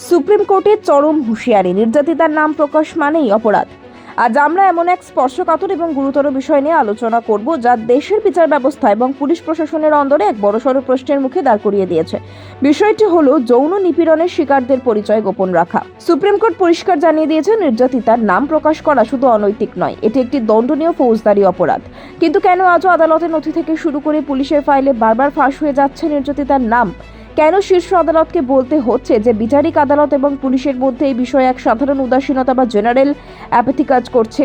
Supreme কোর্টের চরম হুঁশিয়ারি, নির্যাতিতার নাম প্রকাশ মানেই অপরাধ। আজ আমরা এমন এক স্পর্শকাতর এবং গুরুতর বিষয় নিয়ে আলোচনা করব যা দেশের বিচার ব্যবস্থা এবং পুলিশ প্রশাসনের অন্দরে এক বড়সড় প্রশ্নের মুখে দাঁড় করিয়ে দিয়েছে। বিষয়টি হলো যৌন নিপীড়নের শিকারদের পরিচয় গোপন রাখা। সুপ্রিম কোর্ট পরিষ্কার জানিয়ে দিয়েছে, নির্যাতিতার নাম প্রকাশ করা শুধু অনৈতিক নয়, এটি একটি দণ্ডনীয় ফৌজদারি অপরাধ। কিন্তু কেন আজও আদালতের নথি থেকে শুরু করে পুলিশের ফাইলে বারবার ফাঁস হয়ে যাচ্ছে নির্যাতিতার নাম? কেন শীর্ষ আদালতকে বলতে হচ্ছে যে বিচারিক আদালত এবং পুলিশের মধ্যে এই বিষয়ে এক সাধারণ উদাসীনতা বা জেনারেল অ্যাপেথি কাজ করছে?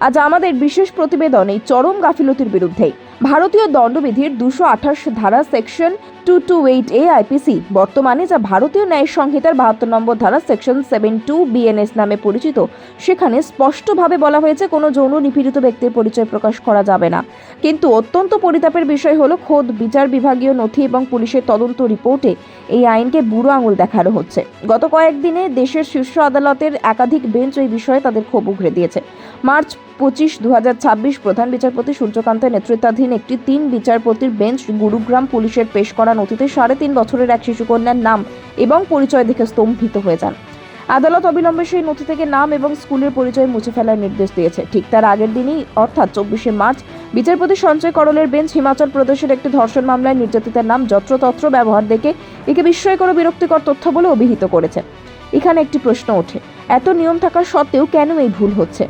আজ আমাদের বিশেষ প্রতিবেদন এই চরম গাফিলতির বিরুদ্ধে। ভারতীয় দণ্ডবিধির 228 ধারা সেকশন 228A আইপিসি, বর্তমানে যা ভারতীয় ন্যায় সংহিতার 72 নম্বর ধারা সেকশন 72 বিএনএস নামে পরিচিত, সেখানে স্পষ্টভাবে বলা হয়েছে কোনো যৌন নিপীড়িত ব্যক্তির পরিচয় প্রকাশ করা যাবে না। কিন্তু অত্যন্ত পরিতাপের বিষয় হলো, খোদ বিচার বিভাগীয় নথি এবং পুলিশের তদন্ত রিপোর্টে এই আইনকে বুড়ো আঙুল দেখানো হচ্ছে। গত কয়েকদিনে দেশের শীর্ষ আদালতের একাধিক বেঞ্চ এই বিষয়ে তাদের ক্ষোভ উগরে দিয়েছে। মার্চ 25, 2026 প্রধান বিচারপতি সূর্যকান্তের নেতৃত্বাধীন একটি 3 বিচারপতির বেঞ্চ গুরুগ্রাম পুলিশের পেশ করা নথিতে 3.5 বছরের এক শিশুকন্যার নাম এবং পরিচয় দেখে স্তম্ভিত হয়ে যান। আদালত অবিলম্বে সেই নথি থেকে নাম এবং স্কুলের পরিচয় মুছে ফেলার নির্দেশ দিয়েছে। ঠিক তার আগের দিনই অর্থাৎ 24শে মার্চ বিচারপতি সঞ্জয় করলের বেঞ্চ হিমাচল প্রদেশের একটি ধর্ষণ মামলায় নির্যাতিতার নাম যত্রতত্র ব্যবহার দেখে একে বিস্ময়কর ও বিরক্তিকর তথ্য বলে অভিহিত করেছে। এখানে একটি প্রশ্ন ওঠে, এত নিয়ম থাকা সত্ত্বেও কেন এই ভুল হচ্ছে?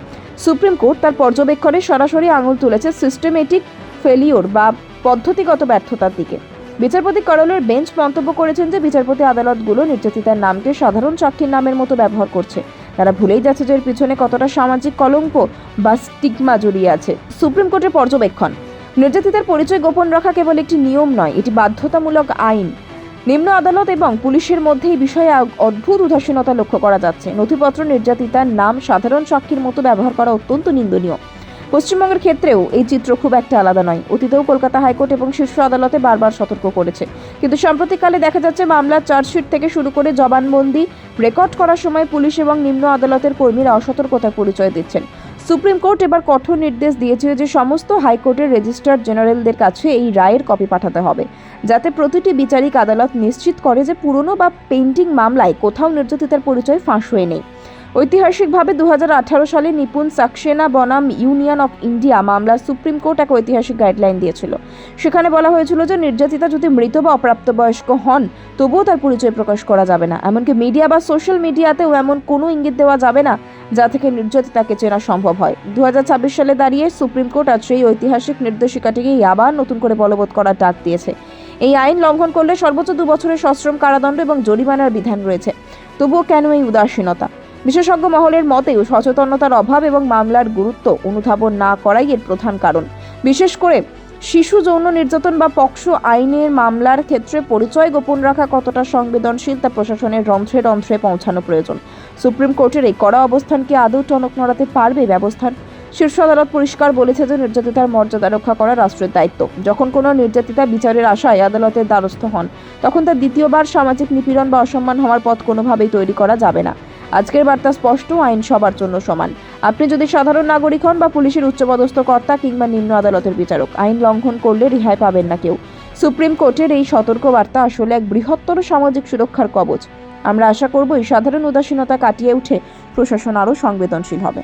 সুপ্রিম কোর্ট তার পর্যবেক্ষণে সরাসরি আঙুল তুলেছে সিস্টেমেটিক ফেলিওর বা পদ্ধতিগত ব্যর্থতার দিকে। বিচারপতি করলের বেঞ্চ মন্তব্য করেছেন যে বিচারপতি আদালতগুলো নির্যাতিতার নামকে সাধারণ সাক্ষীর নামের মতো ব্যবহার করছে। তারা ভুলেই যাচ্ছে যে এর পিছনে কতটা সামাজিক কলঙ্ক বা স্টিগমা জড়িয়ে আছে। সুপ্রিম কোর্টের পর্যবেক্ষণ, নির্যাতিতার পরিচয় গোপন রাখা কেবল একটি নিয়ম নয়, এটি বাধ্যতামূলক আইন। নিম্ন আদালত এবং পুলিশের মধ্যে এই বিষয়ে অদ্ভুত উদাসীনতা লক্ষ্য করা যাচ্ছে। নথিপত্র নির্যাতিতার নাম সাধারণ সাক্ষীর মতো ব্যবহার করা অত্যন্ত নিন্দনীয়। পশ্চিমবঙ্গের ক্ষেত্রেও এই চিত্র খুব একটা আলাদা নয়। অতীতেও কলকাতা হাইকোর্ট এবং শীর্ষ আদালতে বারবার সতর্ক করেছে, কিন্তু সাম্প্রতিককালে দেখা যাচ্ছে মামলার চার্জশিট থেকে শুরু করে জবানবন্দি রেকর্ড করার সময় পুলিশ এবং নিম্ন আদালতের কর্মীরা অসতর্কতার পরিচয় দিচ্ছেন। সুপ্রিম কোর্ট এবার কঠোর নির্দেশ দিয়েছে যে সমস্ত হাইকোর্টের রেজিস্ট্রার জেনারেলদের কাছে এই রায়ের কপি পাঠাতে হবে, যাতে প্রতিটি বিচারিক আদালত নিশ্চিত করে যে পুরনো বা পেন্ডিং মামলায় কোথাও নির্যাতিতার পরিচয় ফাঁস হয়ে নেই। ঐতিহাসিকভাবে 2018 সালে নিপুণ সাক্সেনা বনাম ইউনিয়ন অফ ইন্ডিয়া মামলা সুপ্রিম কোর্ট এক ঐতিহাসিক গাইডলাইন দিয়েছিল। সেখানে বলা হয়েছিল যে নির্যাতিতা যদি মৃত বা অপ্রাপ্তবয়স্ক হন তবুও তার পরিচয় প্রকাশ করা যাবে না। এমনকি মিডিয়া বা সোশ্যাল মিডিয়াতেও এমন কোনো ইঙ্গিত দেওয়া যাবে না যা থেকে নির্যাতিতাকে চেনা সম্ভব হয়। 2026 সালে দাঁড়িয়ে সুপ্রিম কোর্ট আজ সেই ঐতিহাসিক নির্দেশিকাটিকে আবার নতুন করে বলবৎ করার ডাক দিয়েছে। এই আইন লঙ্ঘন করলে সর্বোচ্চ 2 বছরের সশ্রম কারাদণ্ড এবং জরিমানার বিধান রয়েছে। তবুও কেন এই উদাসীনতা? বিশেষজ্ঞ মহলের মতেও সচেতনতার অভাব এবং মামলার গুরুত্ব অনুধাবন না করাই এর প্রধান কারণ। বিশেষ করে শিশু যৌন নির্যাতন বা পক্সো আইনের মামলার ক্ষেত্রে পরিচয় গোপন রাখা কতটা সংবেদনশীল তা প্রশাসনের রন্ধ্রে রন্ধ্রে পৌঁছানো প্রয়োজন। সুপ্রিম কোর্টের এই কড়া অবস্থান কি আদৌ টনক নড়াতে পারবে ব্যবস্থার? শীর্ষ আদালত পরিষ্কার বলেছে যে নির্যাতিতার মর্যাদা রক্ষা করা রাষ্ট্রের দায়িত্ব। যখন কোনো নির্যাতিতা বিচারের আশায় আদালতের দ্বারস্থ হন, তখন তার দ্বিতীয়বার সামাজিক নিপীড়ন বা অসম্মান হওয়ার পথ কোনোভাবেই তৈরি করা যাবে না। আজকের বার্তা স্পষ্ট, আইন সবার জন্য সমান। আপনি যদি সাধারণ নাগরিক হন বা পুলিশের উচ্চপদস্থ কর্তা কিংবা নিম্ন আদালতের বিচারক, আইন লঙ্ঘন করলে রেহাই পাবেন না কেউ। সুপ্রিম কোর্টের এই সতর্ক বার্তা আসলে এক বৃহত্তর সামাজিক সুরক্ষার কবচ। আমরা আশা করব এই সাধারণ উদাসীনতা কাটিয়ে উঠে প্রশাসন আরও সংবেদনশীল হবে।